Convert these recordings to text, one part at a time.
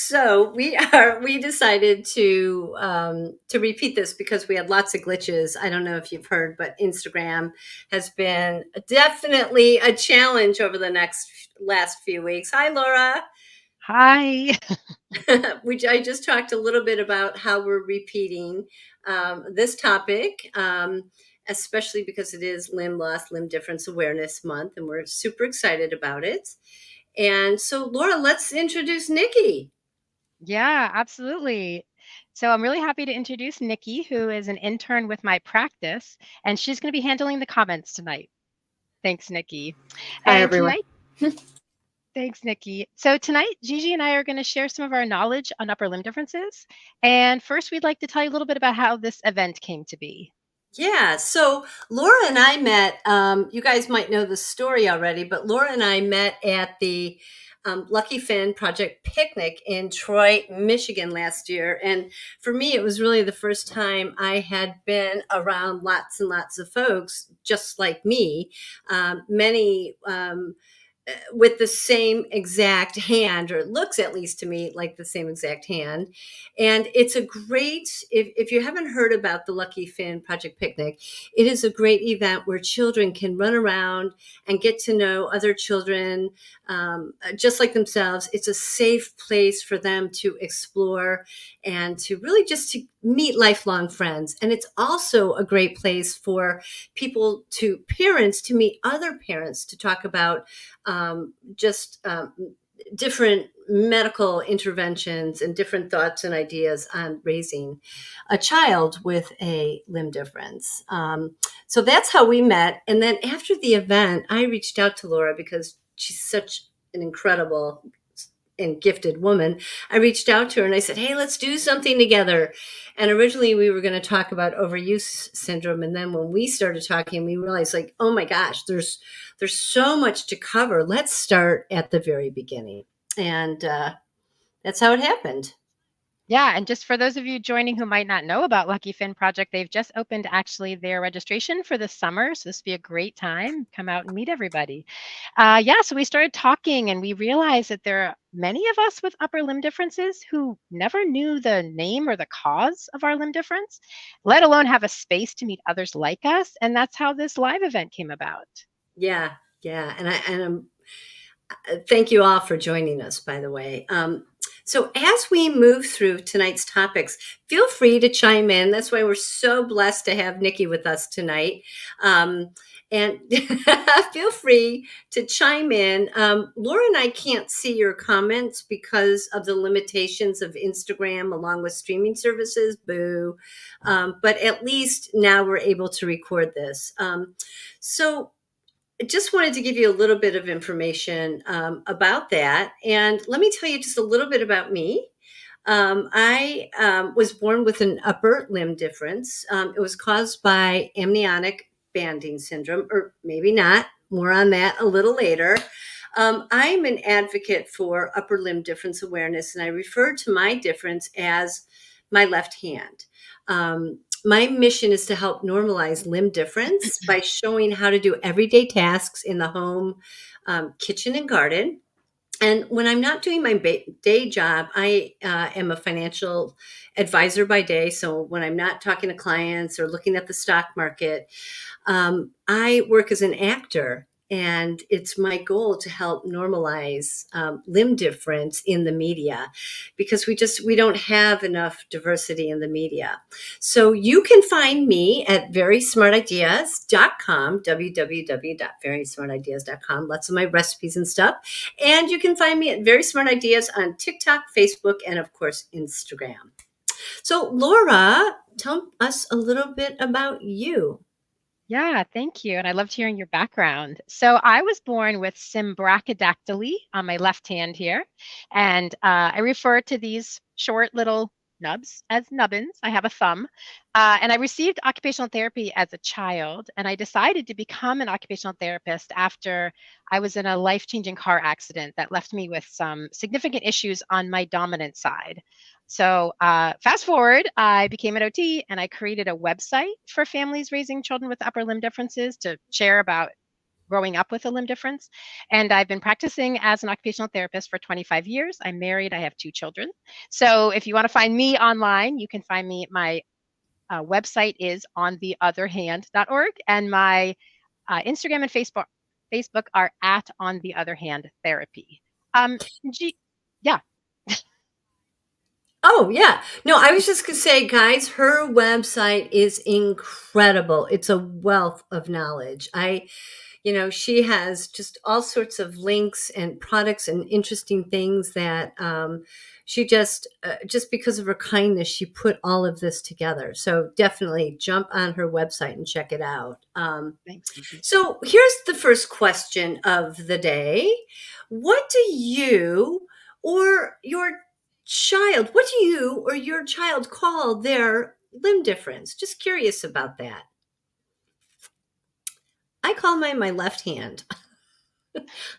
So we decided to repeat this because we had lots of glitches. I don't know if you've heard, but Instagram has been definitely a challenge over the last few weeks. Hi, Laura. Hi. I just talked a little bit about how we're repeating this topic, especially because it is Limb Loss, Limb Difference Awareness Month, and we're super excited about it. And so, Laura, let's introduce Nikki. Yeah, absolutely. So I'm really happy to introduce Nikki, who is an intern with my practice, and she's going to be handling the comments tonight. Thanks, Nikki. Hi, And everyone. tonight, thanks, Nikki. So tonight, Gigi and I are going to share some of our knowledge on upper limb differences. And first, we'd like to tell you a little bit about how this event came to be. Yeah, so Laura and I met. You guys might know the story already, but Laura and I met at the Lucky Finn Project picnic in Troy, Michigan last year. And for me, it was really the first time I had been around lots and lots of folks just like me, many with the same exact hand, or it looks at least to me like the same exact hand. And it's a great, if you haven't heard about the Lucky Finn Project Picnic, it is a great event where children can run around and get to know other children just like themselves. It's a safe place for them to explore and to really just to meet lifelong friends. And it's also a great place for parents to meet other parents to talk about just different medical interventions and different thoughts and ideas on raising a child with a limb difference. So that's how we met. And then after the event, I reached out to Laura because she's such an incredible and gifted woman. I reached out to her and I said, "Hey, let's do something together." And originally we were going to talk about overuse syndrome. And then when we started talking, we realized like, oh my gosh, there's so much to cover. Let's start at the very beginning. And that's how it happened. Yeah, and just for those of you joining who might not know about Lucky Finn Project, they've just opened actually their registration for the summer. So this would be a great time. Come out and meet everybody. Yeah, so we started talking and we realized that there are many of us with upper limb differences who never knew the name or the cause of our limb difference, let alone have a space to meet others like us. And that's how this live event came about. Yeah, yeah. And I'm thank you all for joining us, by the way. So, as we move through tonight's topics, feel free to chime in. That's why we're so blessed to have Nikki with us tonight. And feel free to chime in. Laura and I can't see your comments because of the limitations of Instagram along with streaming services. Boo. But at least now we're able to record this. So, I just wanted to give you a little bit of information about that. And let me tell you just a little bit about me. I was born with an upper limb difference. It was caused by amniotic banding syndrome, or maybe not. More on that a little later. I'm an advocate for upper limb difference awareness, and I refer to my difference as my left hand. My mission is to help normalize limb difference by showing how to do everyday tasks in the home, kitchen, and garden. And when I'm not doing my day job, I am a financial advisor by day. So when I'm not talking to clients or looking at the stock market, I work as an actor, and it's my goal to help normalize limb difference in the media because we don't have enough diversity in the media. So you can find me at verysmartideas.com, www.verysmartideas.com. Lots of my recipes and stuff. And you can find me at Very Smart Ideas on TikTok, Facebook, and of course, Instagram. So, Laura, tell us a little bit about you. Yeah, thank you. And I loved hearing your background. So I was born with symbrachydactyly on my left hand here. And I refer to these short little nubs as nubbins. I have a thumb. And I received occupational therapy as a child. And I decided to become an occupational therapist after I was in a life-changing car accident that left me with some significant issues on my dominant side. So, fast forward, I became an OT and I created a website for families raising children with upper limb differences to share about growing up with a limb difference. And I've been practicing as an occupational therapist for 25 years. I'm married, I have 2 children. So if you want to find me online, you can find me. My website is ontheotherhand.org, and my Instagram and Facebook are at On the Other Hand Therapy. Um, G- yeah, Oh, yeah. No, I was just going to say, guys, her website is incredible. It's a wealth of knowledge. She has just all sorts of links and products and interesting things that she just because of her kindness, she put all of this together. So definitely jump on her website and check it out. thanks, Gigi. So here's the first question of the day. What do you or your child call their limb difference? Just curious about that. I call mine my left hand.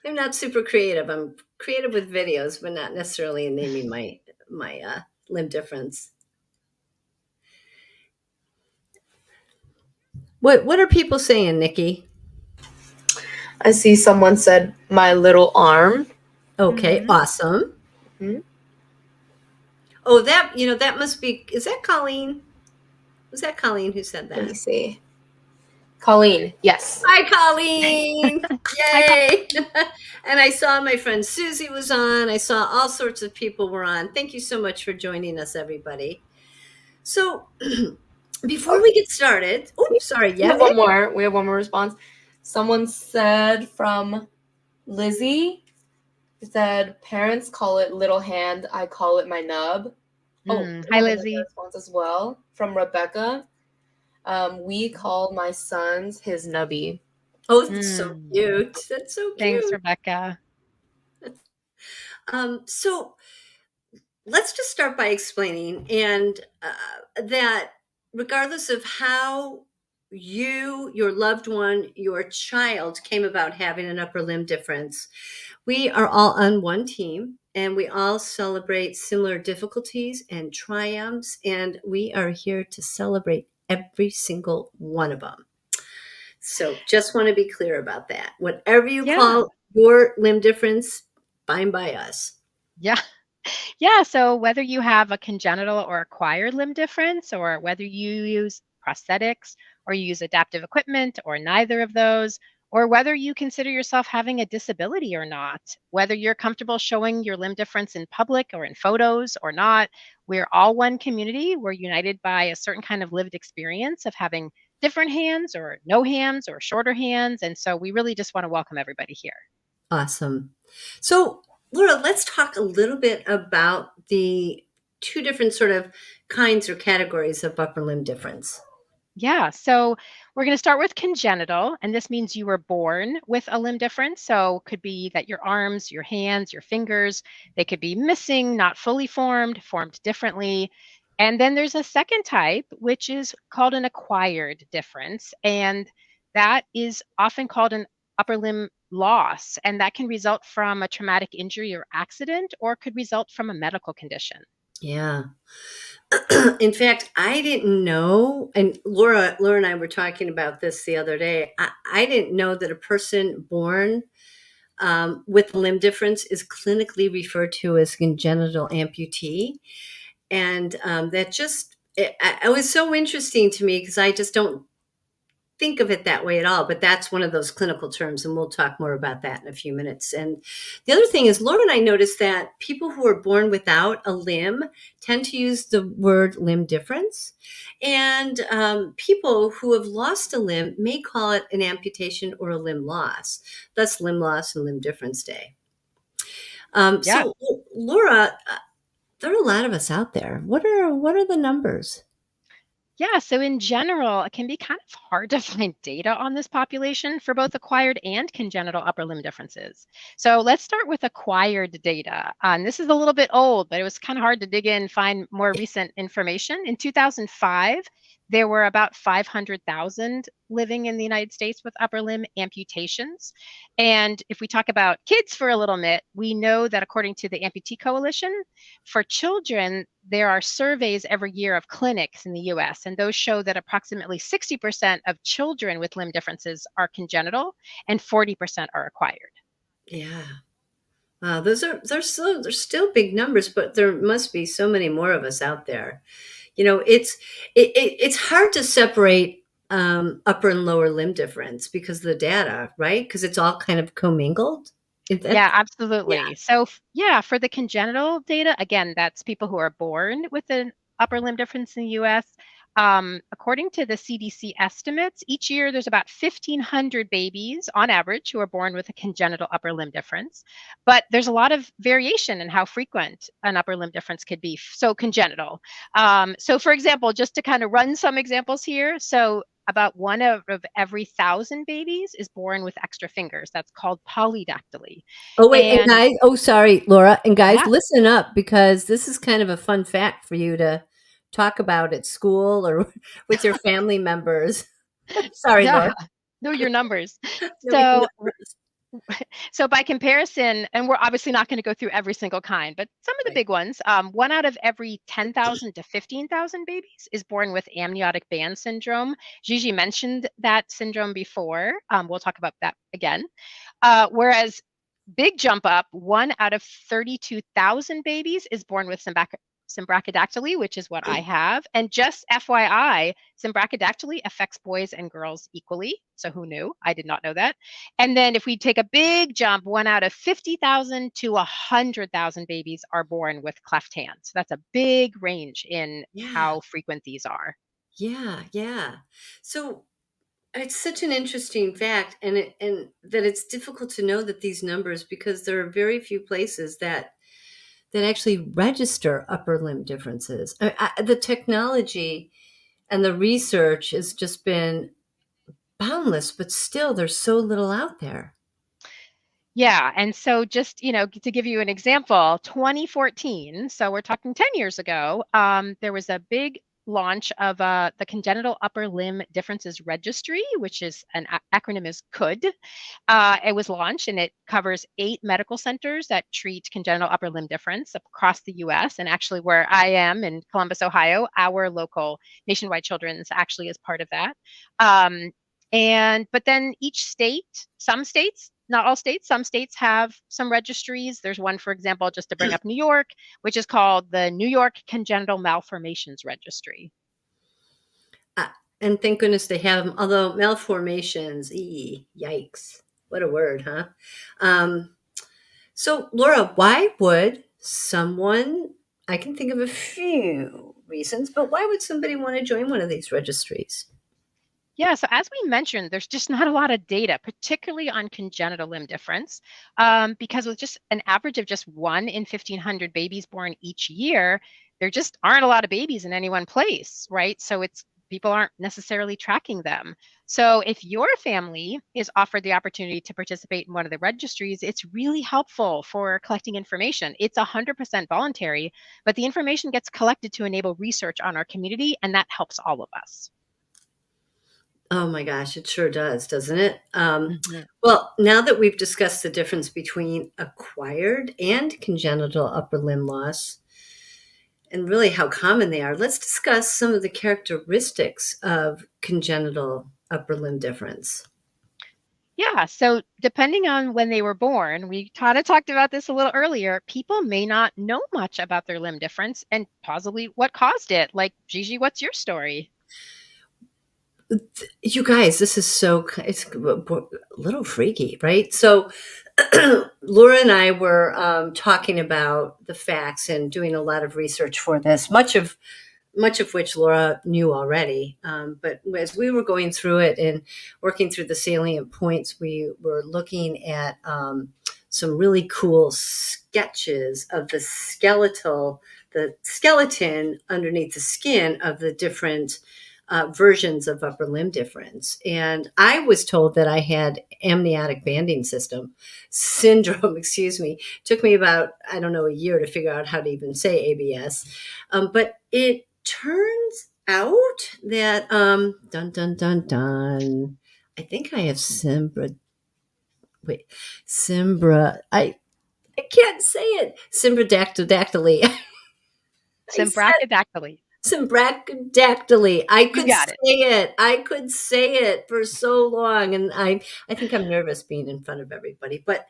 I'm not super creative. I'm creative with videos, but not necessarily in naming my limb difference. What are people saying, Nikki? I see someone said my little arm. Okay, Mm-hmm. awesome. Mhm. Oh, that must be. Is that Colleen? Was that Colleen who said Let me that? see. Colleen, yes. Hi, Colleen! Hi, Yay! And I saw my friend Susie was on. I saw all sorts of people were on. Thank you so much for joining us, everybody. So, before Oh, we get started, oops, sorry. we Yeah, have one Nick. more. We have one more response. Someone said from Lizzie, it said, parents call it little hand, I call it my nub. Oh, we Hi, have another Lizzie. response as well from Rebecca. We call my sons his nubby. Oh, that's so Mm, cute. That's so thanks, cute. Rebecca. So let's just start by explaining and that regardless of how your loved one, your child came about having an upper limb difference, we are all on one team and we all celebrate similar difficulties and triumphs, and we are here to celebrate every single one of them. So just want to be clear about that. Whatever you Yeah, call your limb difference, fine by us. yeah. Yeah, so whether you have a congenital or acquired limb difference, or whether you use prosthetics or you use adaptive equipment or neither of those, or whether you consider yourself having a disability or not, whether you're comfortable showing your limb difference in public or in photos or not, we're all one community. We're united by a certain kind of lived experience of having different hands or no hands or shorter hands. And so we really just want to welcome everybody here. Awesome. So, Laura, let's talk a little bit about the two different sort of kinds or categories of upper limb difference. Yeah, so we're going to start with congenital, and this means you were born with a limb difference. So could be that your arms, your hands, your fingers, they could be missing, not fully formed, formed differently. And then there's a second type, which is called an acquired difference, and that is often called an upper limb loss, and that can result from a traumatic injury or accident, or could result from a medical condition. Yeah. In fact, I didn't know, and Laura and I were talking about this the other day. I didn't know that a person born with a limb difference is clinically referred to as congenital amputee. And it was so interesting to me because I just don't think of it that way at all, but that's one of those clinical terms, and we'll talk more about that in a few minutes. And the other thing is, Laura and I noticed that people who are born without a limb tend to use the word limb difference, and people who have lost a limb may call it an amputation or a limb loss. Thus, limb loss and limb difference day. Yeah. So, Laura, there are a lot of us out there. What are the numbers? Yeah, so in general, it can be kind of hard to find data on this population for both acquired and congenital upper limb differences. So let's start with acquired data. And this is a little bit old, but it was kind of hard to dig in, find more recent information. In 2005, there were about 500,000 living in the United States with upper limb amputations. And if we talk about kids for a little bit, we know that according to the Amputee Coalition, for children, there are surveys every year of clinics in the US, and those show that approximately 60% of children with limb differences are congenital and 40% are acquired. Yeah. Wow, they're still big numbers, but there must be so many more of us out there. It's hard to separate upper and lower limb difference because of the data, right? Because it's all kind of commingled. Yeah, Yeah. absolutely. So, yeah, for the congenital data, again, that's people who are born with an upper limb difference in the US. According to the CDC estimates, each year there's about 1,500 babies on average who are born with a congenital upper limb difference. But there's a lot of variation in how frequent an upper limb difference could be. So, congenital. So, for example, just to kind of run some examples here. So, about one of every 1,000 babies is born with extra fingers. That's called polydactyly. Oh, wait, and And guys, oh, sorry, Laura, and guys, yeah, listen up because this is kind of a fun fact for you to talk about at school or with your family members. Sorry, yeah, Laura. know your numbers. No, your So, numbers. so by comparison, and we're obviously not going to go through every single kind, but some of the Right. big ones, one out of every 10,000 to 15,000 babies is born with amniotic band syndrome. Gigi mentioned that syndrome before. We'll talk about that again. Whereas big jump up, one out of 32,000 babies is born with symbrachydactyly, which is what I have. And just FYI, symbrachydactyly affects boys and girls equally. So who knew? I did not know that. And then if we take a big jump, one out of 50,000 to 100,000 babies are born with cleft hands. So that's a big range in Yeah, how frequent these are. yeah, yeah. So it's such an interesting fact, and that it's difficult to know that these numbers because there are very few places that actually register upper limb differences. The technology and the research has just been boundless, but still there's so little out there. Yeah, and so just, to give you an example, 2014, so we're talking 10 years ago, there was a big launch of the Congenital Upper Limb Differences Registry, which is an acronym is CUD. It was launched and it covers 8 medical centers that treat congenital upper limb difference across the US. And actually, where I am in Columbus, Ohio, our local Nationwide Children's actually is part of that. Um, but then each state, some states, not all states, some states have some registries. There's one, for example, just to bring up New York, which is called the New York Congenital Malformations Registry. Uh, and thank goodness they have them. Although malformations, yikes, what a word, huh? Um, so, Laura, why would someone? I can think of a few reasons, but why would somebody want to join one of these registries? Yeah, so as we mentioned, there's just not a lot of data, particularly on congenital limb difference, because with just an average of just 1 in 1,500 babies born each year, there just aren't a lot of babies in any one place, right? So people aren't necessarily tracking them. So if your family is offered the opportunity to participate in one of the registries, it's really helpful for collecting information. It's 100% voluntary, but the information gets collected to enable research on our community, and that helps all of us. Oh my gosh, it sure does, doesn't it? Mhm. Well, now that we've discussed the difference between acquired and congenital upper limb loss and really how common they are, let's discuss some of the characteristics of congenital upper limb difference. Yeah, so depending on when they were born, we kind of talked about this a little earlier. People may not know much about their limb difference and possibly what caused it. Like, Gigi, what's your story? You guys, this is it's a little freaky, right? So, Laura and I were talking about the facts and doing a lot of research for this, much of which Laura knew already. But as we were going through it and working through the salient points, we were looking at some really cool sketches of the skeleton underneath the skin of the different versions of upper limb difference. And I was told that I had amniotic banding system syndrome, excuse me. Took me about, I don't know, a year to figure out how to even say ABS. But it turns out that dun dun dun dun. I think I have Simbra. Wait, Simbra. I can't say it. Simbradactylactyly. I said Symbracadactyly. Symbracadactyly. I You could got it. say it. I could say it for so long, and I think I'm nervous being in front of everybody. But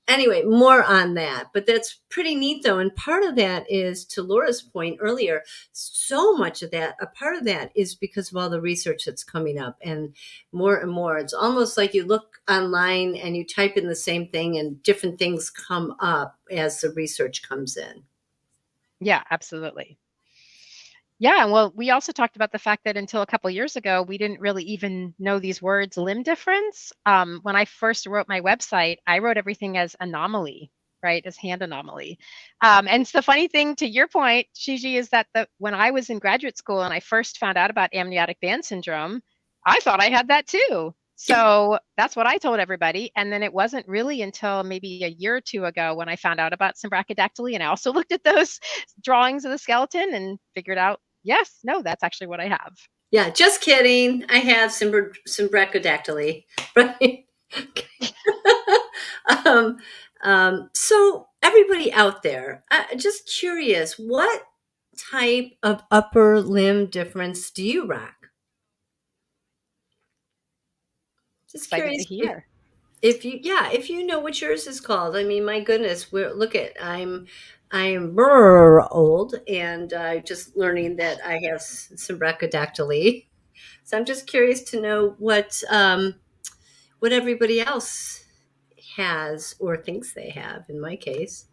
anyway, more on that. But that's pretty neat, though. And part of that is, to Laura's point earlier, so much of that, a part of that is because of all the research that's coming up and more. It's almost like you look online and you type in the same thing and different things come up as the research comes in. Yeah, absolutely. Yeah, well, we also talked about the fact that until a couple years ago, we didn't really even know these words limb difference. When I first wrote my website, I wrote everything as anomaly, right, as hand anomaly. And it's the funny thing, to your point, Gigi, is that when I was in graduate school and I first found out about amniotic band syndrome, I thought I had that too. So that's what I told everybody. And then it wasn't really until maybe a year or two ago when I found out about symbracadactyly. And I also looked at those drawings of the skeleton and figured out, yes, no, that's actually what I have. Yeah, just kidding. I have Symbracadactyly, right? um, so everybody out there, just curious, what type of upper limb difference do you rock? Just Excited to curious hear. if you know what yours is called. I mean, my goodness, look at I'm old and just learning that I have Symbracadactyly. So I'm just curious to know what everybody else has or thinks they have. In my case,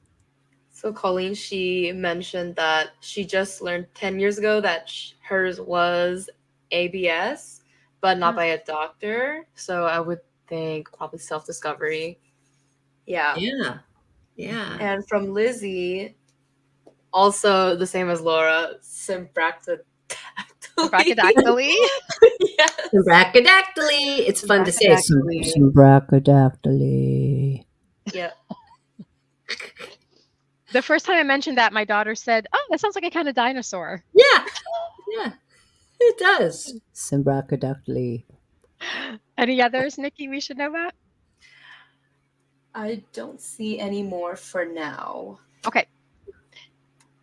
So Colleen, she mentioned that she just learned 10 years ago that hers was ABS, but not yeah, by a doctor. So I would think probably self-discovery. Yeah. yeah, yeah. And from Lizzie, also the same as Laura, Symbractodactyly. Brachydactyly. Yes. Symbracadactyly. It's fun to say. Symbracadactyly. Symbracadactyly. Yeah. The first time I mentioned that, my daughter said, "Oh, that sounds like a kind of dinosaur." Yeah, yeah, it does. Symbracadactyly. Any others, Nikki, we should know about? I don't see any more for now. Okay.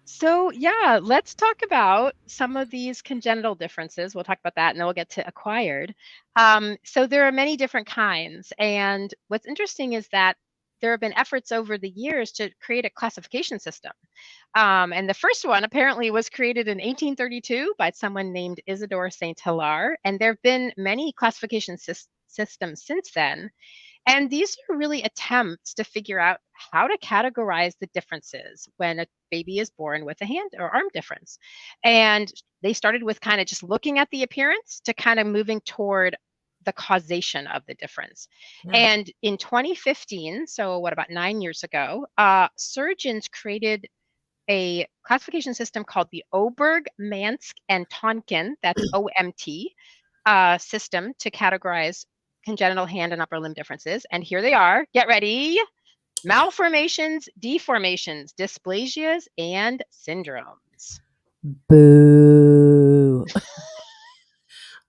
So, yeah, let's talk about some of these congenital differences. We'll talk about that and then we'll get to acquired. So, there are many different kinds. And what's interesting is that there have been efforts over the years to create a classification system. And the first one apparently was created in 1832 by someone named Isidore Saint Hilaire. And there have been many classification systems since then. And these are really attempts to figure out how to categorize the differences when a baby is born with a hand or arm difference. And they started with kind of just looking at the appearance to kind of moving toward the causation of the difference. Yeah. And in 2015, so what, about 9 years ago, surgeons created a classification system called the Oberg, Mansk, and Tonkin, that's OMT, system to categorize congenital hand and upper limb differences. And here they are. Get ready. Malformations, deformations, dysplasias, and syndromes. Boo.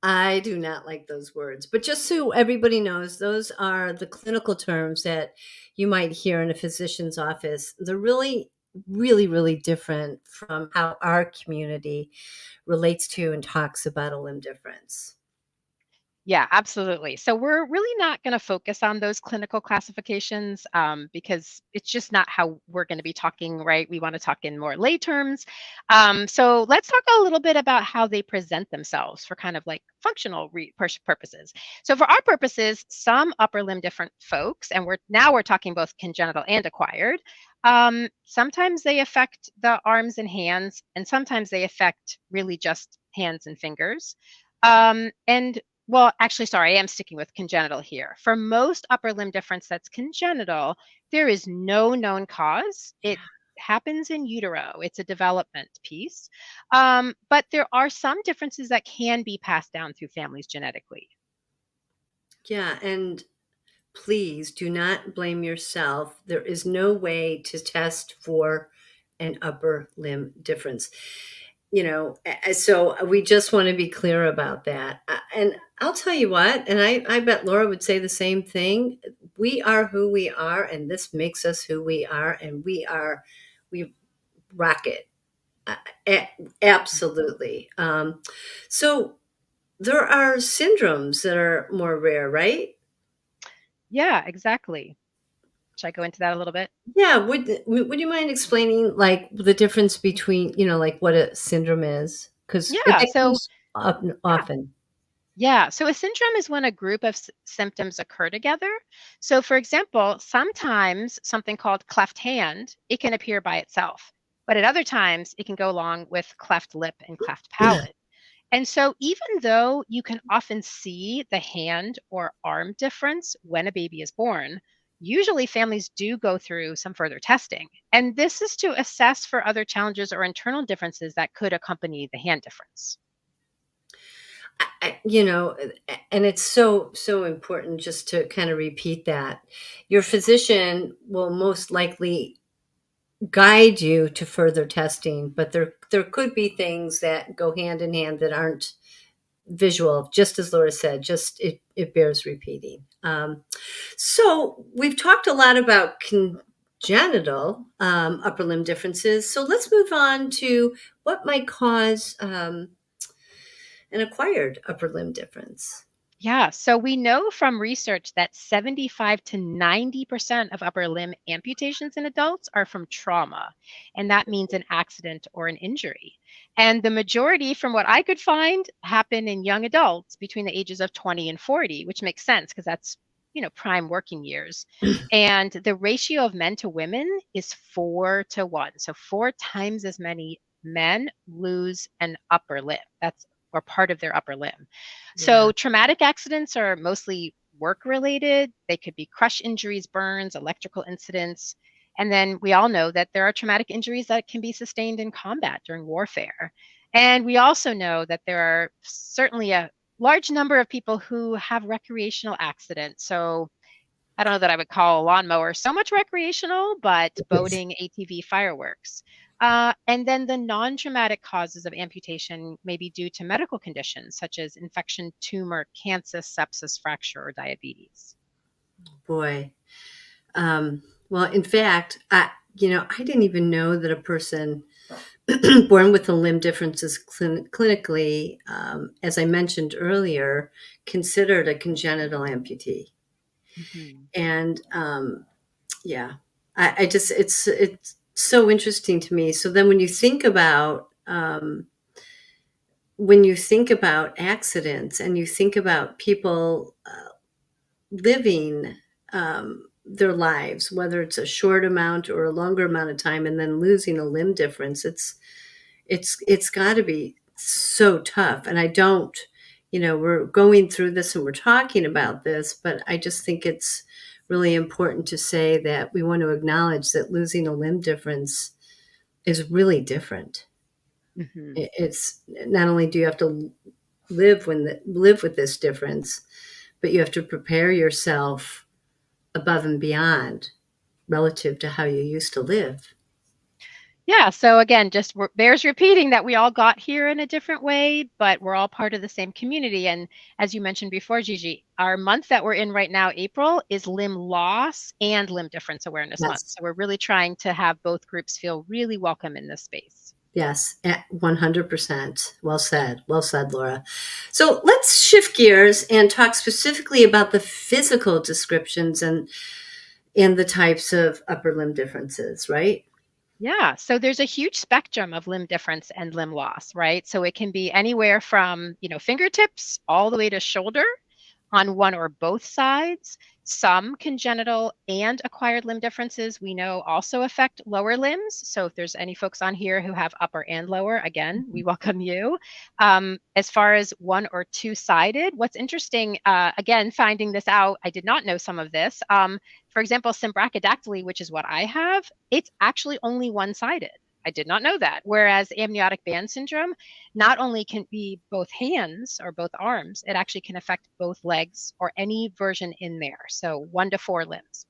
I do not like those words, but just so everybody knows, those are the clinical terms that you might hear in a physician's office. They're really, really, really different from how our community relates to and talks about a limb difference. Yeah, absolutely. So we're really not going to focus on those clinical classifications because it's just not how we're going to be talking, right? We want to talk in more lay terms. So let's talk a little bit about how they present themselves for kind of like functional purposes. So for our purposes, some upper limb different folks, and we're talking both congenital and acquired. Sometimes they affect the arms and hands, and sometimes they affect really just hands and fingers. And well, actually, sorry, I am sticking with congenital here. For most upper limb difference that's congenital, there is no known cause. It happens in utero. It's a development piece. But there are some differences that can be passed down through families genetically. Yeah, and please do not blame yourself. There is no way to test for an upper limb difference. So we just want to be clear about that. And I'll tell you what, and I bet Laura would say the same thing. We are who we are, and this makes us who we are, and we rock it. Uh, Absolutely. So there are syndromes that are more rare, right? Yeah, exactly. Should I go into that a little bit? Yeah. Would you mind explaining like the difference between, like what a syndrome is? Because Yeah. that So, comes up yeah. often. Yeah, so a syndrome is when a group of symptoms occur together. So, for example, sometimes something called cleft hand, it can appear by itself, but at other times it can go along with cleft lip and cleft palate. And so, even though you can often see the hand or arm difference when a baby is born, usually families do go through some further testing. And this is to assess for other challenges or internal differences that could accompany the hand difference. And it's so important just to kind of repeat that. Your physician will most likely guide you to further testing, but there could be things that go hand in hand that aren't visual, just as Laura said, just it bears repeating. So we've talked a lot about congenital upper limb differences. So let's move on to what might cause an acquired upper limb difference. Yeah, so we know from research that 75 to 90% of upper limb amputations in adults are from trauma, and that means an accident or an injury. And the majority, from what I could find, happen in young adults between the ages of 20 and 40, which makes sense because that's, prime working years. And the ratio of men to women is 4 to 1. So 4 times as many men lose an upper limb. That's or part of their upper limb. Yeah. So traumatic accidents are mostly work related. They could be crush injuries, burns, electrical incidents. And then we all know that there are traumatic injuries that can be sustained in combat during warfare. And we also know that there are certainly a large number of people who have recreational accidents. So I don't know that I would call a lawnmower so much recreational, but boating, ATV, fireworks. And then the non traumatic causes of amputation may be due to medical conditions such as infection, tumor, cancer, sepsis, fracture, or diabetes. Boy. Well, in fact, I didn't even know that a person born with a limb difference is clinically, as I mentioned earlier, considered a congenital amputee. Mhm. And yeah, I just it's so interesting to me. So then when you think about accidents and you think about people living their lives, whether it's a short amount or a longer amount of time, and then losing a limb difference, it's got to be so tough. And I don't, we're going through this and we're talking about this, but I just think it's really important to say that we want to acknowledge that losing a limb difference is really different. Mhm. It's not only do you have to live with this difference, but you have to prepare yourself above and beyond relative to how you used to live. Yeah, so again, just bears repeating that we all got here in a different way, but we're all part of the same community. And as you mentioned before, Gigi, our month that we're in right now, April, is Limb Loss and Limb Difference Awareness Month. Yes. So we're really trying to have both groups feel really welcome in this space. Yes, at 100%. Well said. Well said, Laura. So let's shift gears and talk specifically about the physical descriptions and the types of upper limb differences, right? Yeah, so there's a huge spectrum of limb difference and limb loss, right? So it can be anywhere from, fingertips all the way to shoulder on one or both sides. Some congenital and acquired limb differences we know also affect lower limbs. So if there's any folks on here who have upper and lower, again, we welcome you. As far as one or two sided, what's interesting, again, finding this out, I did not know some of this. For example, symbrachydactyly, which is what I have, it's actually only one sided. I did not know that. Whereas amniotic band syndrome not only can be both hands or both arms, it actually can affect both legs or any version in there. So 1 to 4 limbs.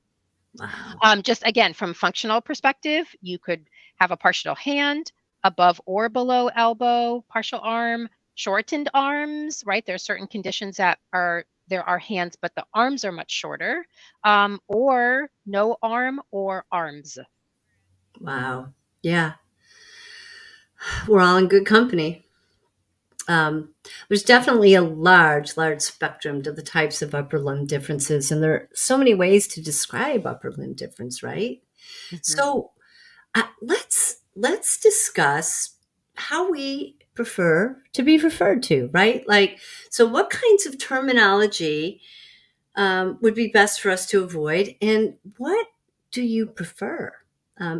Wow. Just again, from functional perspective, you could have a partial hand, above or below elbow, partial arm, shortened arms, right? There are certain conditions that there are hands, but the arms are much shorter, or no arm or arms. Wow. Yeah. We're all in good company. There's definitely a large spectrum to the types of upper limb differences, and there are so many ways to describe upper limb difference, right? Mm-hmm. So let's discuss how we prefer to be referred to, right? Like, so what kinds of terminology would be best for us to avoid, and what do you prefer?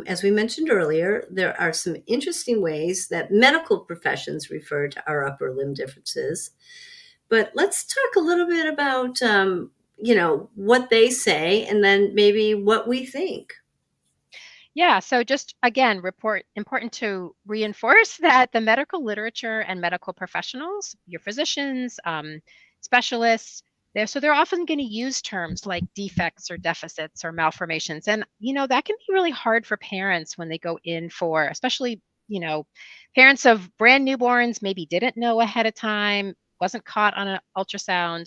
As we mentioned earlier, there are some interesting ways that medical professions refer to our upper limb differences. But let's talk a little bit about, what they say, and then maybe what we think. Yeah, so just again, important to reinforce that the medical literature and medical professionals, your physicians, specialists, they're often going to use terms like defects or deficits or malformations. And that can be really hard for parents when they go in for, especially, parents of brand newborns maybe didn't know ahead of time, wasn't caught on an ultrasound.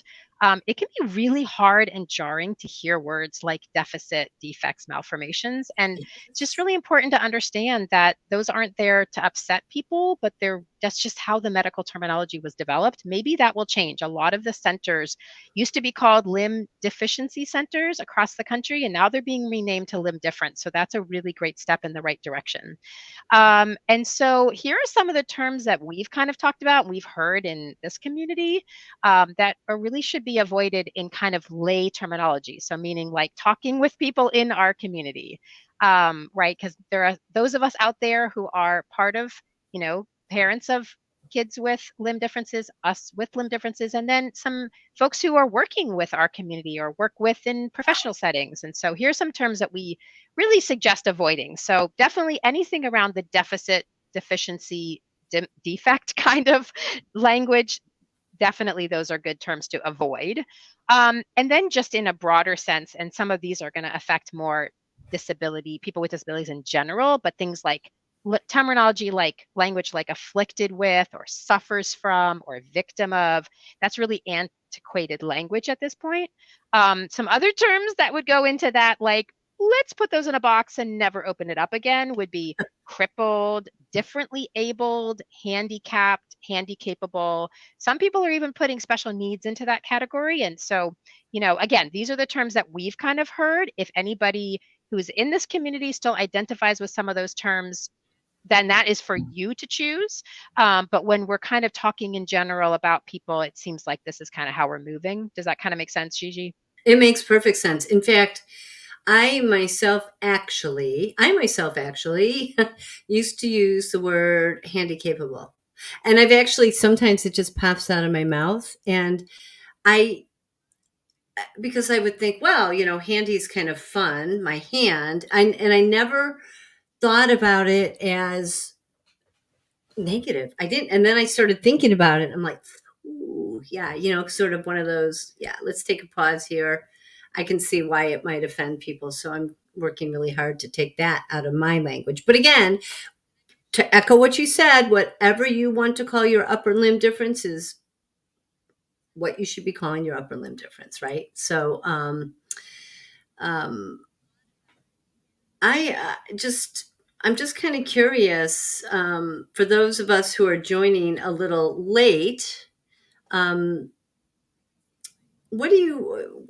It can be really hard and jarring to hear words like deficit, defects, malformations. And it's just really important to understand that those aren't there to upset people, but that's just how the medical terminology was developed. Maybe that will change. A lot of the centers used to be called limb deficiency centers across the country, and now they're being renamed to limb difference. So that's a really great step in the right direction. And so here are some of the terms that we've kind of talked about, we've heard in this community, that really should be avoided in kind of lay terminology. So meaning like talking with people in our community, right? Because there are those of us out there who are part of, parents of kids with limb differences, us with limb differences, and then some folks who are working with our community or work with in professional settings. And so here's some terms that we really suggest avoiding. So definitely anything around the deficit, deficiency, defect kind of language, definitely those are good terms to avoid. And then just in a broader sense, and some of these are going to affect more people with disabilities in general, but things like terminology like language like afflicted with or suffers from or victim of, that's really antiquated language at this point. Some other terms that would go into that, like let's put those in a box and never open it up again, would be crippled, differently abled, handicapped, handicapable. Some people are even putting special needs into that category. And so, again, these are the terms that we've kind of heard. If anybody who's in this community still identifies with some of those terms, then that is for you to choose. But when we're kind of talking in general about people, it seems like this is kind of how we're moving. Does that kind of make sense, Gigi? It makes perfect sense. In fact, I myself actually used to use the word handicapable. And I've actually, sometimes it just pops out of my mouth. And I, because I would think, well, handy is kind of fun, my hand. And I never thought about it as negative. I didn't. And then I started thinking about it. I'm like, ooh, yeah, sort of one of those, yeah, let's take a pause here. I can see why it might offend people. So I'm working really hard to take that out of my language. But again, to echo what you said, whatever you want to call your upper limb difference is what you should be calling your upper limb difference, right? So, um, I'm just kind of curious, for those of us who are joining a little late. Um,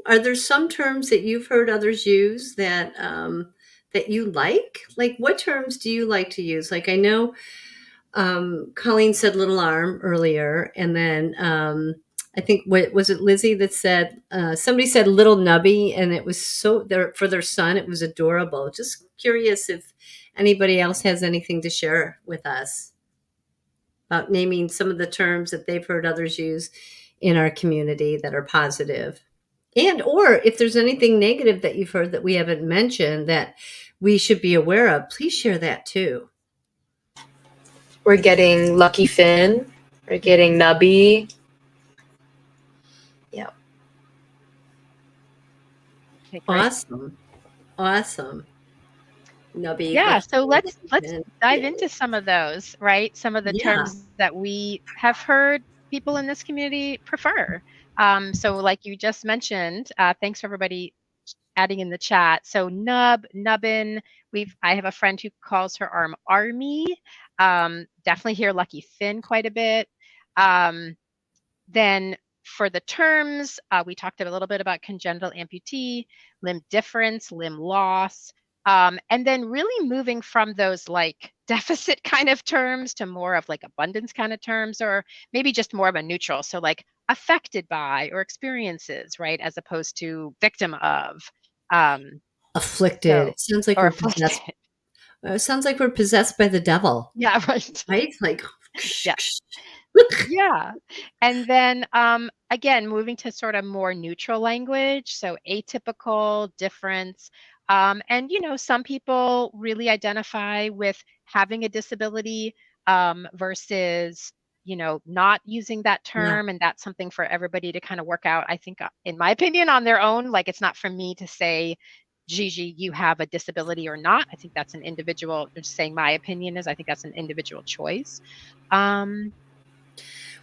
are there some terms that you've heard others use that you like? Like, what terms do you like to use? Like, I know, Colleen said little arm earlier, and then, I think, what was it, Lizzie, that said, somebody said little nubby, and it was for their son, it was adorable. Just curious if anybody else has anything to share with us about naming some of the terms that they've heard others use in our community that are positive. And or if there's anything negative that you've heard that we haven't mentioned that we should be aware of, please share that too. We're getting Lucky Finn. We're getting Nubby. Yep. Okay, great. Awesome. Awesome. Nubby, Yeah, so let's and dive yeah, into some of those, right? Some of the yeah, terms that we have heard people in this community prefer. So like you just mentioned, thanks for everybody adding in the chat. So nubbin. I have a friend who calls her arm army. Definitely hear Lucky Finn quite a bit. Then for the terms, we talked a little bit about congenital amputee, limb difference, limb loss, and then really moving from those like deficit kind of terms to more of like abundance kind of terms, or maybe just more of a neutral. So like affected by or experiences, right? As opposed to victim of. Um, afflicted. so, It sounds like or we're possessed. afflicted. It sounds like we're possessed by the devil, Yeah, right. right? Like, Yeah. Yeah. And then again, moving to sort of more neutral language. So atypical, difference. And, some people really identify with having a disability versus, not using that yeah. term. And that's something for everybody to kind of work out, I think, in my opinion, on their own. Like, it's not for me to say, Gigi, you have a disability or not. I think that's an individual, just saying my opinion is, I think that's an individual choice. Um,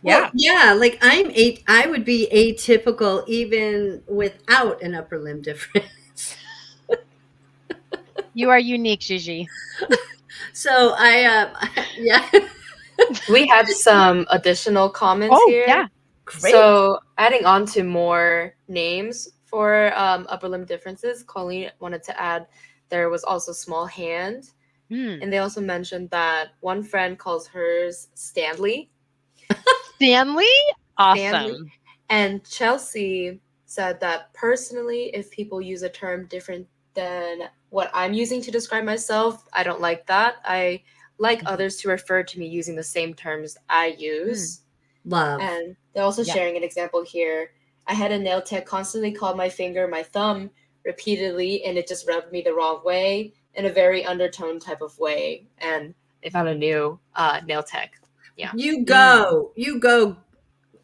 Well, yeah, yeah, like I would be atypical even without an upper limb difference. you are unique, Gigi. So yeah, We had some additional comments Oh, here. yeah. great. So, adding on to more names for upper limb differences, Colleen wanted to add there was also small hand. Hmm. And they also mentioned that one friend calls hers Stanley. Stanley? Stanley. Awesome. And Chelsea said that personally, if people use a term different than what I'm using to describe myself, I don't like that. I like Mhm. others to refer to me using the same terms I Hmm. use. Love. And they're also Yeah. sharing an example here. I had a nail tech constantly call my finger my thumb repeatedly, and it just rubbed me the wrong way in a very undertone type of way. And they found a new nail tech. Yeah. Mm. You go.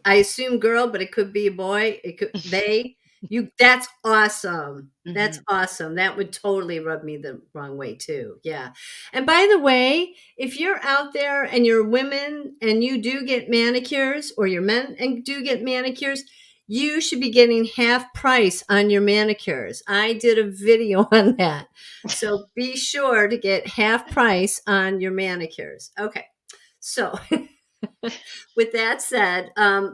I assume girl, but it could be a boy. It could they. You. That's awesome. That's Mhm. awesome. That would totally rub me the wrong way too. Yeah. And by the way, if you're out there and you're women and you do get manicures, or you're men and do get manicures, you should be getting half price on your manicures. I did a video on that. So be sure to get half price on your manicures. Okay. So with that said,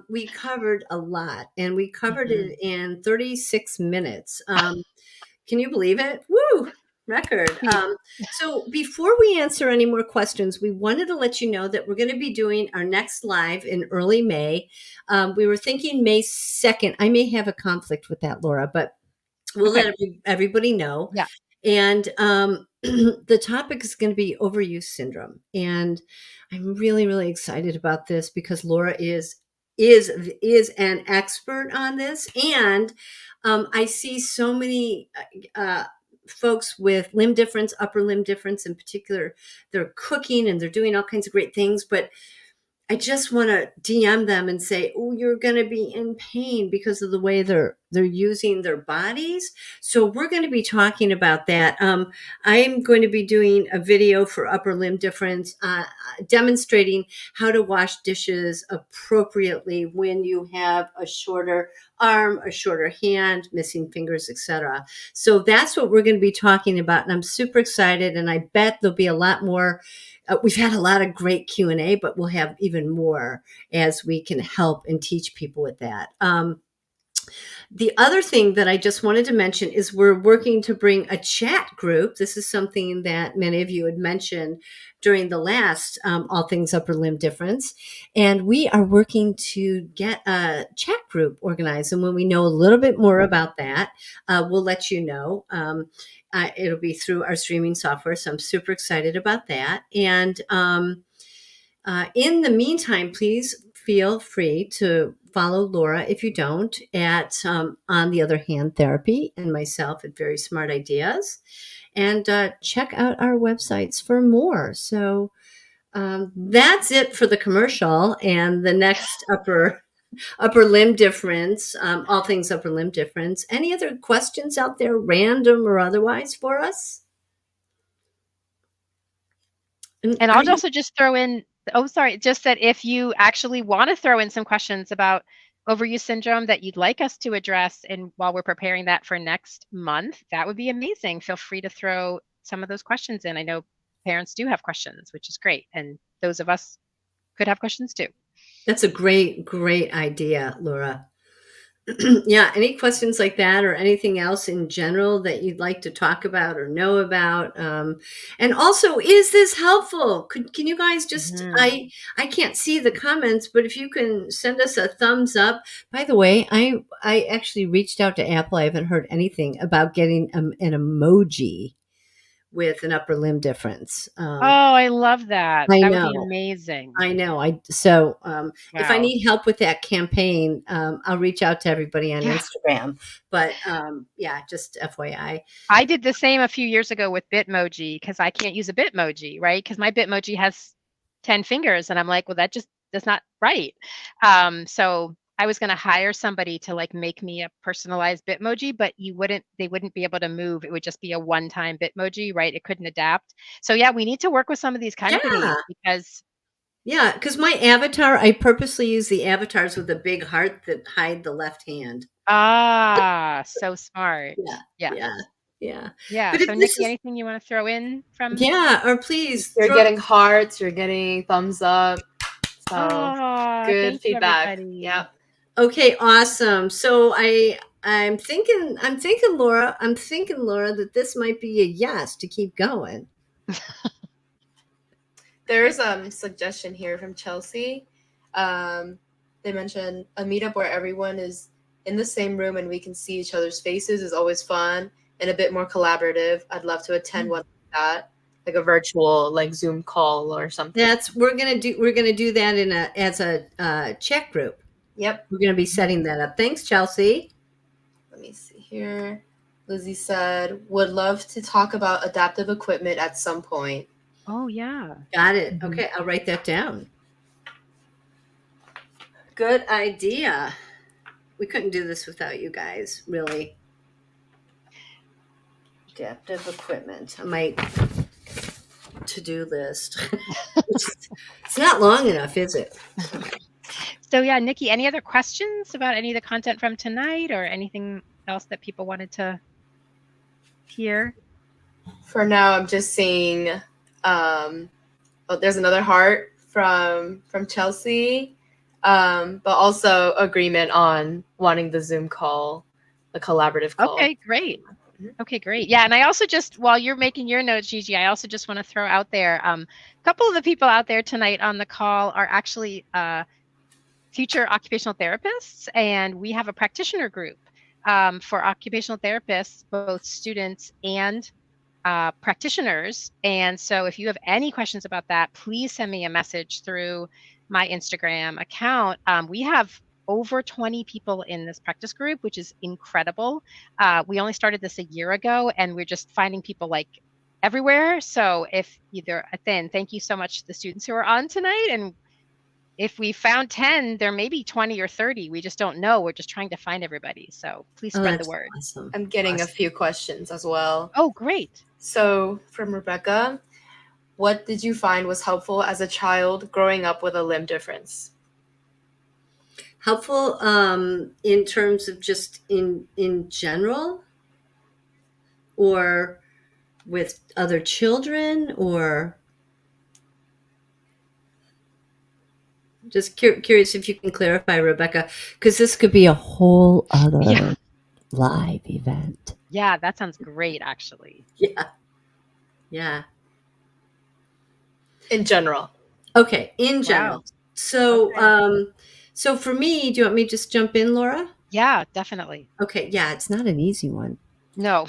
we covered a lot, and we covered Mhm. it in 36 minutes. Can you believe it? Woo! Record. Yeah. So before we answer any more questions, we wanted to let you know that we're going to be doing our next live in early May. We were thinking May 2nd. I may have a conflict with that, Laura, but we'll Okay. let everybody know. Yeah. And the topic is going to be overuse syndrome. And I'm really, really excited about this because Laura is an expert on this. And I see so many folks with limb difference, upper limb difference in particular. They're cooking and they're doing all kinds of great things, but I just want to DM them and say, "Oh, you're going to be in pain because of the way they're using their bodies." So we're going to be talking about that. I'm going to be doing a video for upper limb difference, demonstrating how to wash dishes appropriately when you have a shorter arm, a shorter hand, missing fingers, etc. So that's what we're going to be talking about, and I'm super excited. And I bet there'll be a lot more. We've had a lot of great Q&A, but we'll have even more as we can help and teach people with that. The other thing that I just wanted to mention is we're working to bring a chat group. This is something that many of you had mentioned during the last All Things Upper Limb Difference. And we are working to get a chat group organized. And when we know a little bit more about that, we'll let you know. It'll be through our streaming software. So I'm super excited about that. And in the meantime, please feel free to follow Laura if you don't at On the Other Hand Therapy and myself at Very Smart Ideas, and check out our websites for more. So that's it for the commercial and the next upper limb difference, all things upper limb difference. Any other questions out there, random or otherwise, for us? And Are I'll you? also just throw in, oh, sorry, just that if you actually want to throw in some questions about overuse syndrome that you'd like us to address, and while we're preparing that for next month, that would be amazing. Feel free to throw some of those questions in. I know parents do have questions, which is great. And those of us could have questions too. That's a great idea, Laura. Yeah, any questions like that or anything else in general that you'd like to talk about or know about? And also, is this helpful? Can you guys just, Mhm. I can't see the comments, but if you can send us a thumbs up. By the way, I actually reached out to Apple. I haven't heard anything about getting an emoji with an upper limb difference. Oh, I love that. I That would be know. amazing. I know. If I Wow. need help with that campaign, I'll reach out to everybody on Yeah. Instagram. But yeah, just FYI. I did the same a few years ago with Bitmoji because I can't use a Bitmoji, right? Because my Bitmoji has 10 fingers, and I'm like, well, that just that's not right. So I was going to hire somebody to like make me a personalized Bitmoji, but they wouldn't be able to move. It would just be a one-time Bitmoji, right? It couldn't adapt. So yeah, we need to work with some of these Yeah, companies because yeah. Because my avatar, I purposely use the avatars with a big heart that hide the left hand. so smart. Yeah, Yes. yeah, yeah. Yeah. But if So this Nikki, is, anything you want to throw in from? yeah, or please You're throw. getting hearts, you're getting thumbs up. So Oh, good thank you, feedback. everybody. Yep. Okay, awesome. So I'm thinking, Laura, that this might be a yes to keep going. There's suggestion here from Chelsea. They mentioned a meetup where everyone is in the same room and we can see each other's faces is always fun and a bit more collaborative. I'd love to attend one like that, like a virtual like Zoom call or something. We're gonna do that as a chat group. Yep. We're gonna be setting that up. Thanks, Chelsea. Let me see here. Lizzie said, would love to talk about adaptive equipment at some point. Oh, yeah. Got it. Mhm. Okay, I'll write that down. Good idea. We couldn't do this without you guys, really. Adaptive equipment. I might to-do list. It's not long enough, is it? So yeah, Nikki, any other questions about any of the content from tonight or anything else that people wanted to hear? For now, I'm just seeing. There's another heart from Chelsea, but also agreement on wanting the Zoom call, the collaborative call. Okay, great. Okay, great. Yeah, and I also just, while you're making your notes, Gigi, I also just want to throw out there, a couple of the people out there tonight on the call are actually future occupational therapists, and we have a practitioner group for occupational therapists, both students and practitioners. And so if you have any questions about that, please send me a message through my Instagram account. We have over 20 people in this practice group, which is incredible. We only started this a year ago, and we're just finding people like everywhere. So if either, then thank you so much to the students who are on tonight. And if we found 10, there may be 20 or 30. We just don't know. We're just trying to find everybody. So please Oh, spread the that's word. awesome. I'm getting a Awesome. few questions as well. Oh, great. So from Rebecca, what did you find was helpful as a child growing up with a limb difference? Helpful in terms of just in general, or with other children, or just curious if you can clarify, Rebecca, because this could be a whole Yeah. other live event. Yeah, that sounds great, actually. Yeah, yeah. In general. Okay, in Wow. general. So, Okay. so for me, do you want me to just jump in, Laura? Yeah, definitely. Okay, yeah, it's not an easy one. No.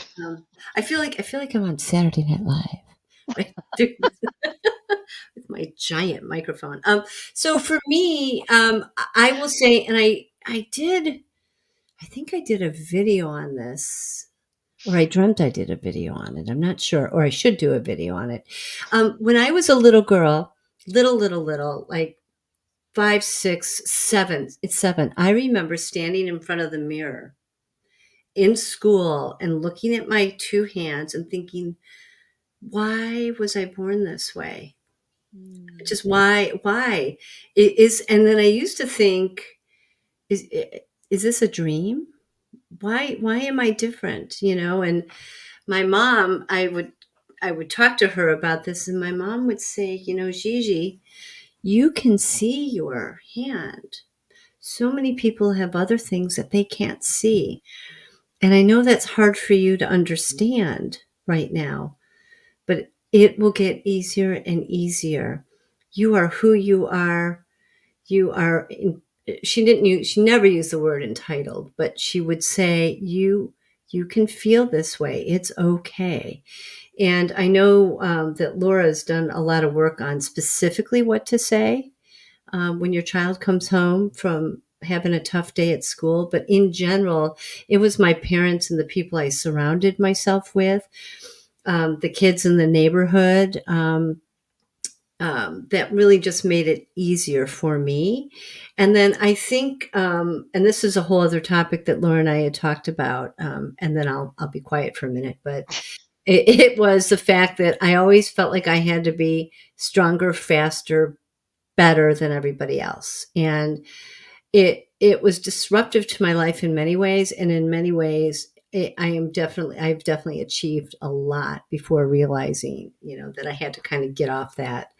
I feel like I'm on Saturday Night Live, right? With my giant microphone. So for me, I will say, and I think I did a video on this, or I dreamt I did a video on it. I'm not sure, or I should do a video on it. When I was a little girl, little, like 5, 6, 7, it's 7. I remember standing in front of the mirror in school and looking at my two hands and thinking, why was I born this way? Mm. Just why it is. And then I used to think, is is this a dream? Why am I different? And my mom, I would talk to her about this, and my mom would say, Gigi, you can see your hand. So many people have other things that they can't see. And I know that's hard for you to understand right now, but it will get easier and easier. You are who you are. You are she never used the word entitled, but she would say you can feel this way. It's okay. And I know that Laura's done a lot of work on specifically what to say when your child comes home from having a tough day at school. But in general, it was my parents and the people I surrounded myself with, the kids in the neighborhood. That really just made it easier for me. And then I think, and this is a whole other topic that Laura and I had talked about, and then I'll be quiet for a minute. But it was the fact that I always felt like I had to be stronger, faster, better than everybody else, and it was disruptive to my life in many ways, and in many ways. I've definitely achieved a lot before realizing, that I had to kind of get off that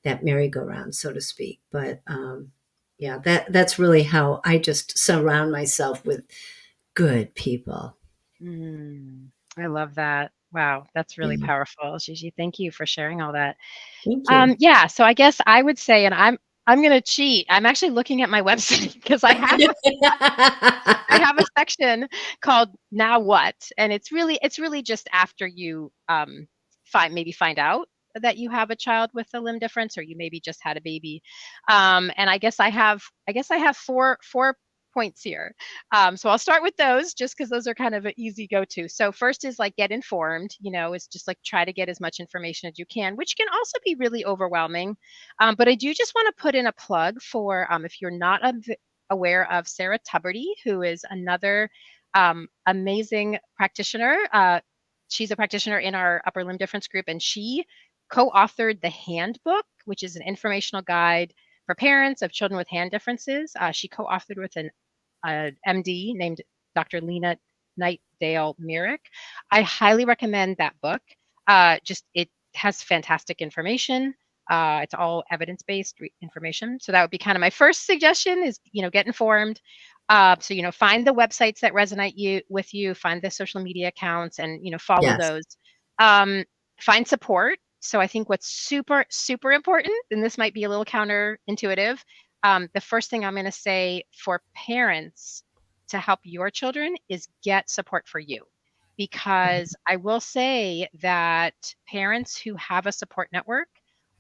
merry-go-round, so to speak. But yeah, that's really how I just surround myself with good people. Mm. I love that. Wow, that's really Yeah. powerful, Gigi. Thank you for sharing all that. Thank you. Yeah, so I guess I would say, and I'm gonna cheat. I'm actually looking at my website because I have a section called Now What? And it's really just after you find out that you have a child with a limb difference, or you maybe just had a baby. And I guess I have four points here. So I'll start with those just because those are kind of an easy go-to. So first is like get informed, it's just like try to get as much information as you can, which can also be really overwhelming. But I do just want to put in a plug for if you're not aware of Sarah Tuberty, who is another amazing practitioner. She's a practitioner in our upper limb difference group, and she co-authored the handbook, which is an informational guide for parents of children with hand differences. She co-authored with an MD named Dr. Lena Nightdale Myrick. I highly recommend that book. Just it has fantastic information. It's all evidence-based information. So that would be kind of my first suggestion is, get informed. So, find the websites that resonate with you, find the social media accounts and, follow Yes. those. Find support. So I think what's super, super important, and this might be a little counterintuitive, the first thing I'm going to say for parents to help your children is get support for you. Because I will say that parents who have a support network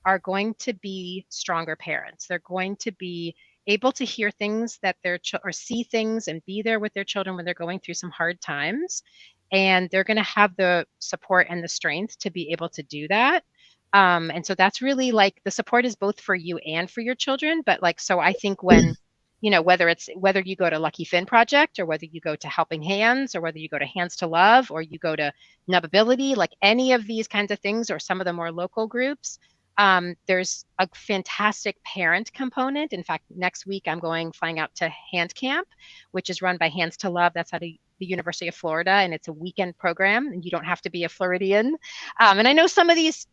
are going to be stronger parents. They're going to be able to hear things that or see things and be there with their children when they're going through some hard times. And they're going to have the support and the strength to be able to do that. And so that's really like the support is both for you and for your children. But like, so I think when, whether you go to Lucky Fin Project or whether you go to Helping Hands or whether you go to Hands to Love or you go to Nubability, like any of these kinds of things or some of the more local groups, there's a fantastic parent component. In fact, next week I'm flying out to Hand Camp, which is run by Hands to Love. That's out of the University of Florida, and it's a weekend program, and you don't have to be a Floridian. And I know some of these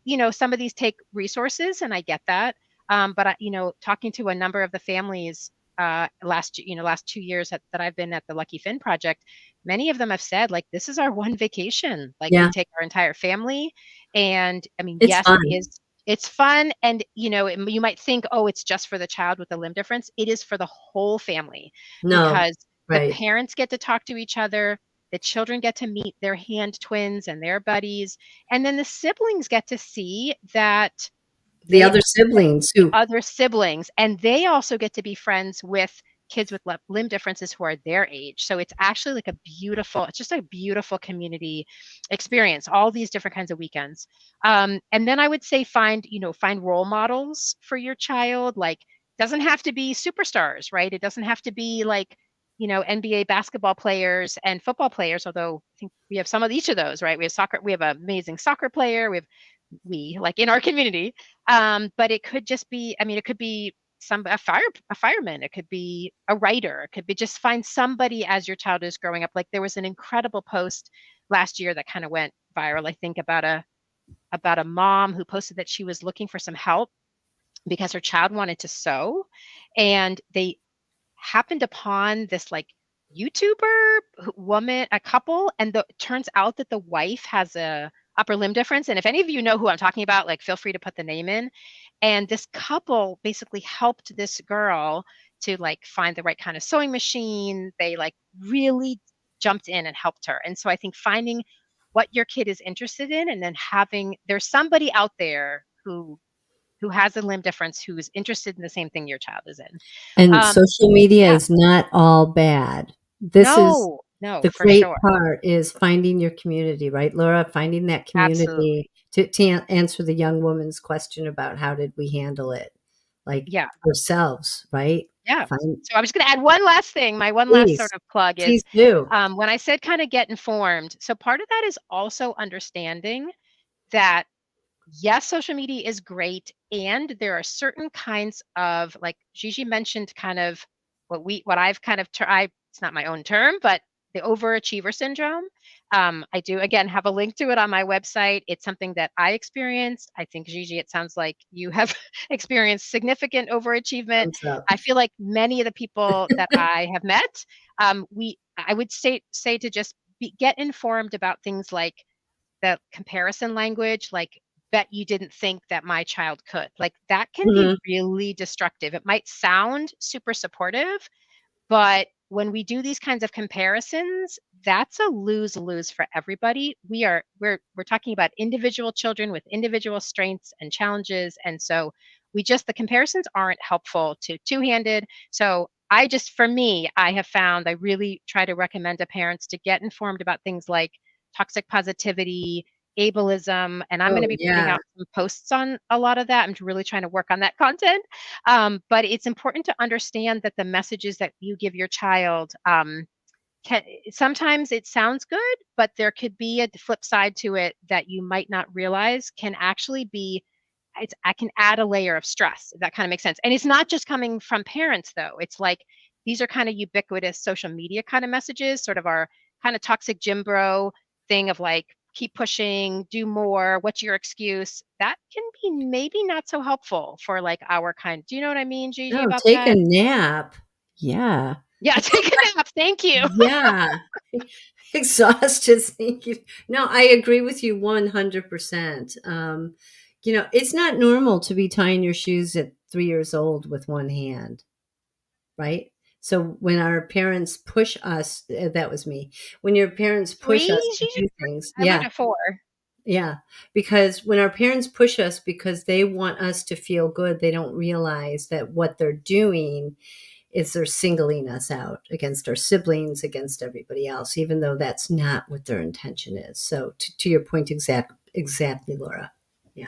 take resources, and I get that. But talking to a number of the families last 2 years that I've been at the Lucky Fin Project, many of them have said like this is our one vacation. Like we Yeah. take our entire family, and I mean, It's yes, fun. it's fun, and you might think, oh, it's just for the child with the limb difference. It is for the whole family No. because the Right. parents get to talk to each other, the children get to meet their hand twins and their buddies, and then the siblings get to see that The they other siblings the who other siblings, and they also get to be friends with kids with limb differences who are their age. So it's actually like it's just a beautiful community experience, all these different kinds of weekends. And then I would say find role models for your child. Like, doesn't have to be superstars, right? It doesn't have to be like, NBA basketball players and football players, although I think we have some of each of those, right? We have an amazing soccer player, we have we, like in our community. But it could just be, I mean, it could be a fireman, it could be a writer, it could be just find somebody as your child is growing up. Like there was an incredible post last year that kind of went viral, I think, about a mom who posted that she was looking for some help because her child wanted to sew, and they happened upon this like YouTuber woman, a couple, and it turns out that the wife has a upper limb difference. And if any of you know who I'm talking about, like feel free to put the name in. And this couple basically helped this girl to like find the right kind of sewing machine. They like really jumped in and helped her. And so I think finding what your kid is interested in, and then there's somebody out there who has a limb difference, who is interested in the same thing your child is in. And social media Yeah. is not all bad. This is No, the for great sure. part, is finding your community, right, Laura? Finding that community Absolutely. to answer the young woman's question about how did we handle it, like Yeah. ourselves, right? Yeah. Find, So I'm just going to add one last thing. My one last sort please, of plug is please do. when I said kind of get informed. So part of that is also understanding that yes, social media is great, and there are certain kinds of, like Gigi mentioned, kind of what I've kind of it's not my own term, but the overachiever syndrome. I do again have a link to it on my website. It's something that I experienced. I think Gigi, it sounds like you have experienced significant overachievement. Thumbs up. I feel like many of the people that I have met, I would say to just get informed about things like the comparison language, like bet you didn't think that my child could. Like that can be Mhm. really destructive. It might sound super supportive, but when we do these kinds of comparisons, that's a lose-lose for everybody. We're talking about individual children with individual strengths and challenges. And so the comparisons aren't helpful to two-handed. So for me, I have found I really try to recommend to parents to get informed about things like toxic positivity, ableism, and I'm going to Oh, be putting yeah. out some posts on a lot of that. I'm really trying to work on that content. But it's important to understand that the messages that you give your child sometimes it sounds good, but there could be a flip side to it that you might not realize can actually be. I can add a layer of stress, if that kind of makes sense. And it's not just coming from parents, though. It's like these are kind of ubiquitous social media kind of messages, sort of our kind of toxic gym bro thing of like, keep pushing, do more, what's your excuse? That can be maybe not so helpful for like our kind. Do you know what I mean, Gigi, No, about take a that? nap. Yeah. Yeah, take a nap. Thank you. Yeah. Exhausted thinking. No, I agree with you 100%. It's not normal to be tying your shoes at 3 years old with one hand, right? So when our parents push us, that was me. When your parents push us Three, to Gigi? do things, I learned yeah, at four. yeah. Because when our parents push us because they want us to feel good, they don't realize that what they're doing is they're singling us out against our siblings, against everybody else, even though that's not what their intention is. So to your point, exactly, Laura. Yeah.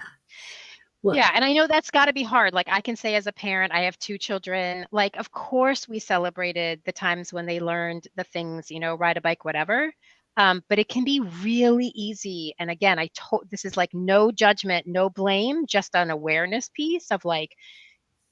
Well, Yeah, and I know that's got to be hard. Like I can say as a parent, I have two children. Like, of course, we celebrated the times when they learned the things, ride a bike, whatever. But it can be really easy. And again, this is like no judgment, no blame, just an awareness piece of like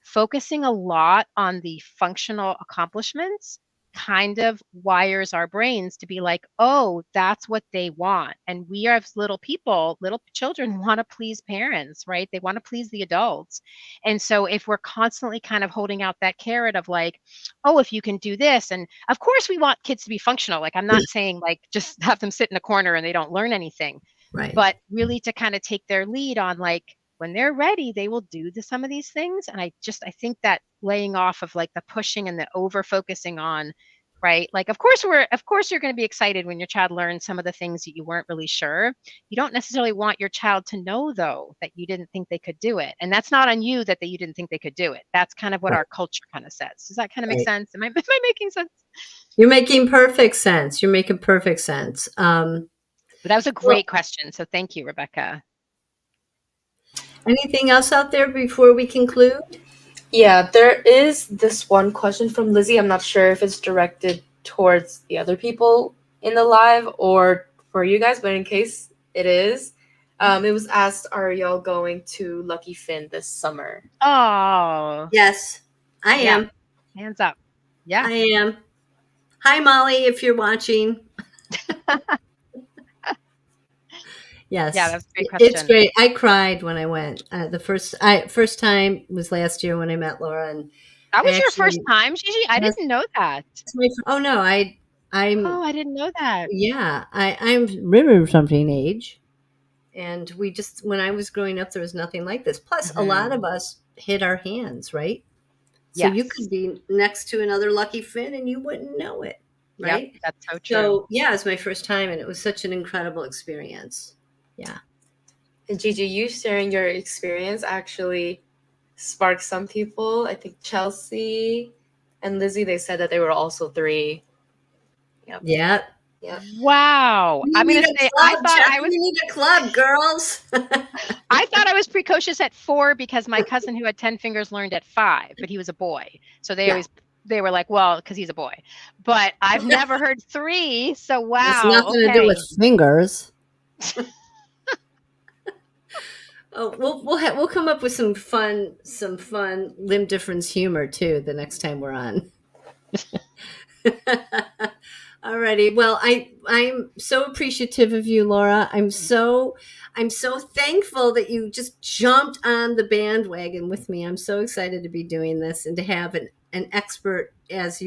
focusing a lot on the functional accomplishments kind of wires our brains to be like, oh, that's what they want. And we as little people, little children want to please parents, right? They want to please the adults. And so if we're constantly kind of holding out that carrot of like, oh, if you can do this, and of course we want kids to be functional. Like I'm not saying like just have them sit in a corner and they don't learn anything, right. but really to kind of take their lead on like when they're ready, they will do some of these things. And I think that laying off of like the pushing and the over focusing on, right? Like, of course you're going to be excited when your child learns some of the things that you weren't really sure. You don't necessarily want your child to know though, that you didn't think they could do it. And that's not on you that you didn't think they could do it. That's kind of what Right. our culture kind of says. Does that kind of make Right. sense? Am I making sense? You're making perfect sense. You're making perfect sense. But that was a Well, great question. So thank you, Rebecca. anything else out there before we conclude? Yeah, there is this one question from Lizzie. I'm not sure if it's directed towards the other people in the live or for you guys, but in case it is, It was asked, are y'all going to Lucky Finn this summer? Oh, Yes, I yeah. am. Hands up. Yeah. I am. Hi, Molly, if you're watching. Yeah, Yes, that's a great it's question. great. I cried when I went. The first time was last year when I met Laura, and That I was your first actually time, Gigi? I that's didn't know that. oh no, I'm Oh, I didn't know that. yeah, I'm river something age, and we just when I was growing up, there was nothing like this. Plus, a lot Mhm. of us hit our hands, right? So you Yes. could be next to another Lucky Finn and you wouldn't know it, Yep, right? that's so true. So yeah, it's my first time, and it was such an incredible experience. Yeah. And Gigi, you sharing your experience actually sparked some people. I think Chelsea and Lizzie, they said that they were also 3. Yep. Yeah. Yep. Wow. We I'm need gonna a say club, Jackie. We need a club, girls. I was precocious at 4 because my cousin who had 10 fingers learned at 5, but he was a boy. So Yeah. they were like, well, because he's a boy. But I've never heard 3. So It's wow. nothing to do with Okay. fingers. Oh, we'll come up with some fun limb difference humor too the next time we're on. Alrighty. Well, I'm so appreciative of you, Laura. I'm so thankful that you just jumped on the bandwagon with me. I'm so excited to be doing this and to have an expert as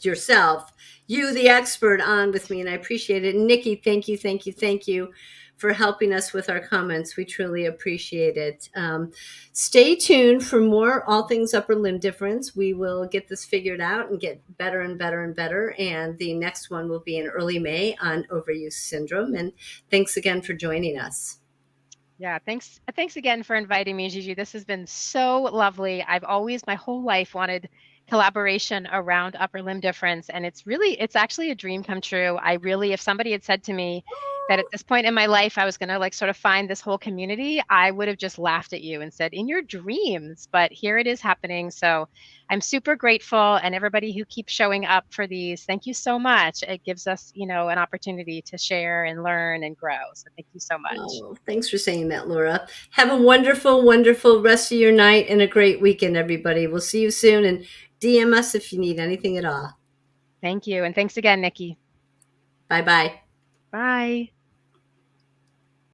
yourself, you the expert on with me, and I appreciate it. And Nikki, thank you for helping us with our comments. We truly appreciate it. Stay tuned for more all things upper limb difference. We will get this figured out and get better and better and better. And the next one will be in early May on overuse syndrome. And thanks again for joining us. Yeah, thanks again for inviting me, Gigi. This has been so lovely. I've always my whole life wanted collaboration around upper limb difference, and it's actually a dream come true. I really, if somebody had said to me that at this point in my life I was going to like sort of find this whole community, I would have just laughed at you and said, "In your dreams." But here it is happening. So I'm super grateful, and everybody who keeps showing up for these, thank you so much. It gives us, an opportunity to share and learn and grow. So thank you so much. Oh, thanks for saying that, Laura. Have a wonderful, wonderful rest of your night and a great weekend, everybody. We'll see you soon, and DM us if you need anything at all. Thank you. And thanks again, Nikki. Bye bye. Bye.